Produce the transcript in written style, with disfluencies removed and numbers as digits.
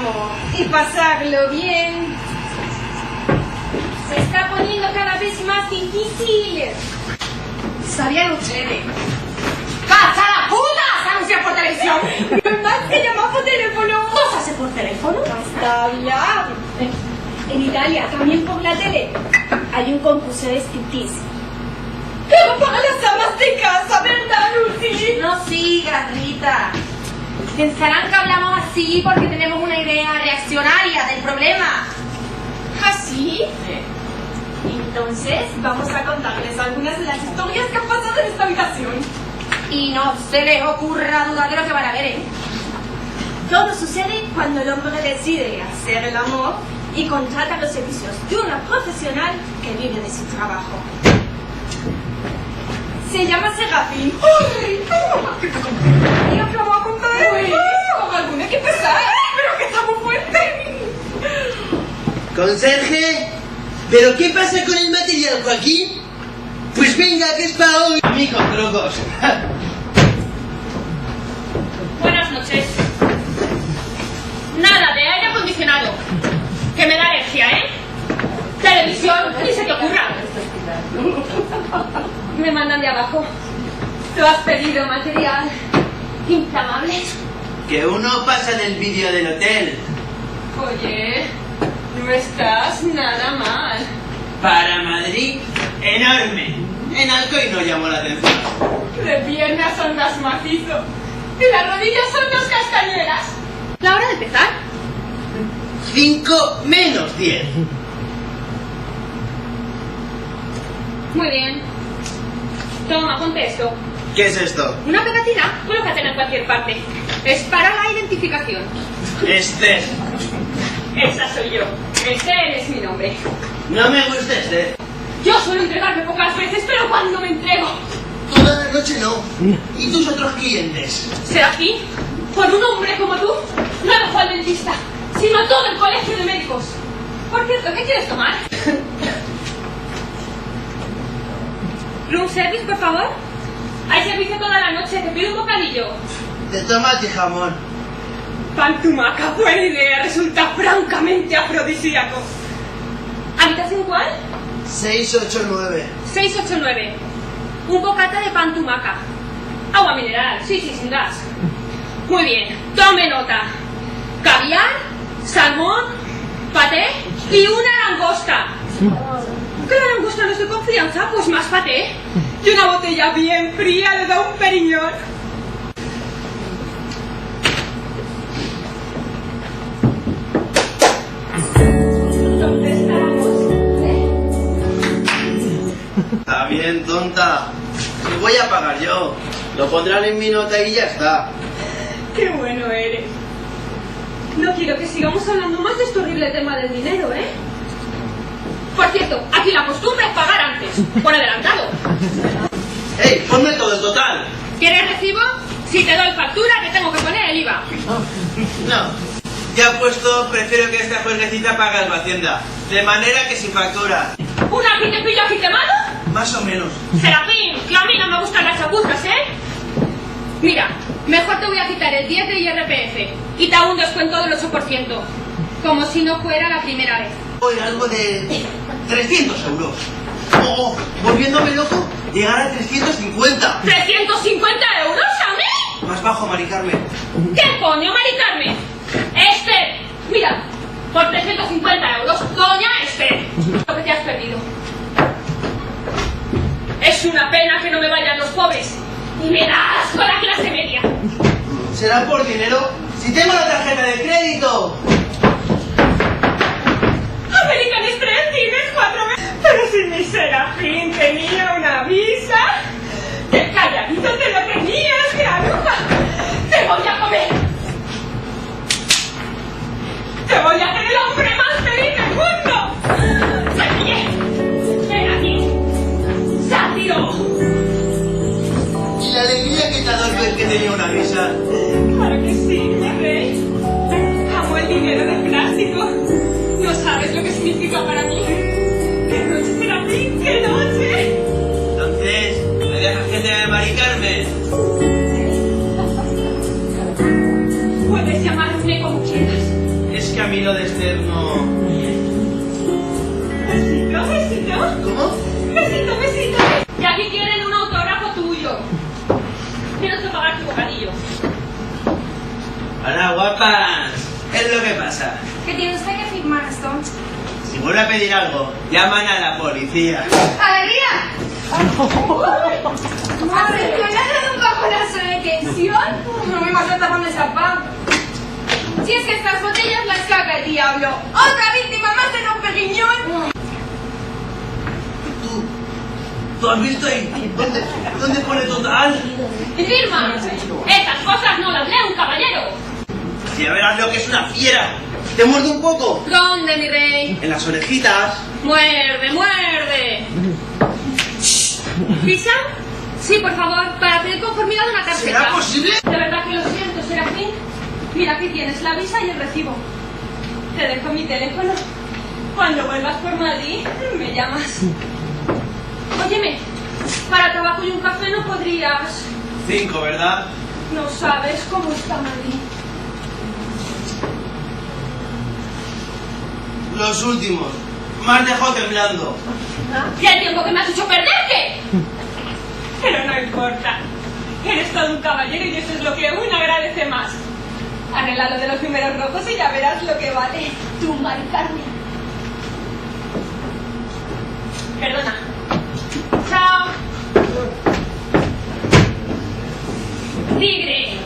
amor y pasarlo bien se está poniendo cada vez más difícil. ¿Sabían ustedes? ¡Cacha la puta! ¡Se anuncia por televisión! Además se llama por teléfono. ¿No se hace por teléfono? Basta hablar. En Italia, también por la tele, hay un concurso de striptease. Pero para las amas de casa, ¿verdad, Lucy? No sigas, Rita. Pensarán que hablamos así porque tenemos una idea reaccionaria del problema. ¿Así? Entonces, vamos a contarles algunas de las historias que han pasado en esta habitación. Y no se les ocurra dudar de lo que van a ver, ¿eh? Todo sucede cuando el hombre decide hacer el amor y contrata los servicios de una profesional que vive de su trabajo. Se llama Serafín. ¡Ay! ¿Y qué vamos a contar? Con alguna que pesar, pero que está muy fuerte. ¿Conserje? ¿Pero qué pasa con el material, Joaquín? Pues venga, que es para hoy. Amigos locos. Buenas noches. Nada de aire acondicionado, que me da alergia, ¿eh? Televisión, ni se te ocurra. Me mandan de abajo. Tú has pedido material inflamable. Que uno pasa del vídeo del hotel. Oye, no estás nada mal. Para Madrid, enorme. En Alcoy no llamó la atención. De piernas andas macizo y las rodillas son dos castañuelas. ¿La hora de empezar? 5 menos 10. Muy bien. Toma, ponte esto. ¿Qué es esto? Una pegatina, colócatela en cualquier parte. Es para la identificación. Esther. Esa soy yo. Esther es mi nombre. No me gusta Esther. Yo suelo entregarme pocas veces, pero cuando me entrego... Toda la noche no. ¿Y tus otros clientes? Serafín, por un hombre como tú, no dejo al dentista, sino a todo el colegio de médicos. Por cierto, ¿qué quieres tomar? ¿Room service, por favor? Hay servicio toda la noche, te pido un bocadillo. De tomate y jamón. Pantumaca, buena idea, resulta francamente afrodisíaco. ¿Habitación cuál? 689. 689. Un bocata de pan tumaca. Agua mineral, sí, sin gas. Muy bien, tome nota. Caviar, salmón, paté y una langosta. ¿Qué la langosta no es de confianza? Pues más paté. Y una botella bien fría de Dom Perignon. ¿Dónde estábamos? Está bien, tonta. Si voy a pagar yo. Lo pondrán en mi nota y ya está. Qué bueno eres. No quiero que sigamos hablando más de este horrible tema del dinero, ¿eh? Por cierto, aquí la costumbre es pagar antes, por adelantado. ¡Ey! Ponme todo el total. ¿Quieres recibo? Si te doy factura, te tengo que poner el IVA. No. Ya puesto, prefiero que esta juerguecita pague a Hacienda. De manera que sin factura. ¿Una que te pillo aquí quemado? Más o menos. Serafín, que a mí no me gustan las chapuzas, ¿eh? Mira, mejor te voy a quitar el 10 de IRPF y te hago un descuento del 8%. Como si no fuera la primera vez. Hoy algo de 300 euros. Oh, volviéndome loco, llegar a 350. ¿350 euros a mí? Más bajo, Mari Carmen. ¿Qué coño, Mari Carmen? Esther, mira, por 350 euros, doña Esther, lo que te has perdido. Es una pena que no me vayan los pobres y me da asco la clase media. ¿Será por dinero? ¡Si tengo la tarjeta de crédito! American Express tienes 4 veces. Pero si mi Serafín tenía una visa. ¡Qué calladito te lo tenías, granuja! ¡Te voy a comer! ¡Te voy a hacer el hombre más feliz del mundo! ¡Seville! ¡Ven aquí! ¡Sátiro! Y la alegría que te ha dado ver que tenía una visa. Claro que sí, mi rey. Amo el dinero de plástico. No sabes lo que significa para mí. ¡Qué noche, Serafín! ¡Qué noche! Entonces, ¿me dejas que te vea Mari Carmen? Puedes llamarme como quieras. a mí lo de Esther no... Besito, besito. ¿Cómo? Besito, besito. Y aquí quieren un autógrafo tuyo. Tienes que pagar tu bocadillo. Hola, guapas. Es lo que pasa. ¿Qué tiene usted que firmar esto? Si vuelve a pedir algo, llaman a la policía. ¡Alegría! Madre, ¿me has dado un bajonazo de tensión? No me vas a tapar de zapán. Si es que estas botellas las caga el diablo. ¡Otra víctima más de Don Peguiñón! ¿Tú has visto ahí? ¿Dónde pone total? ¡Y firma! Esas cosas no las lee un caballero. Ya verás lo que es una fiera. ¿Te muerde un poco? ¿Dónde, mi rey? En las orejitas. ¡Muerde, muerde! ¿Pisa? Sí, por favor, para pedir conformidad una tarjeta. ¿Será posible? De verdad que lo siento, Serafín. Mira, aquí tienes la visa y el recibo. Te dejo mi teléfono. Cuando vuelvas por Madrid, me llamas. Óyeme, para tabaco y un café no podrías... 5, ¿verdad? No sabes cómo está Madrid. Los últimos. Me has dejado temblando. ¿Y el tiempo que me has hecho perderte? Pero no importa. Eres todo un caballero y eso es lo que uno agradece más. Arregla lo de los números rojos y ya verás lo que vale. Tú, Mari Carmen. Perdona. Chao. Tigre.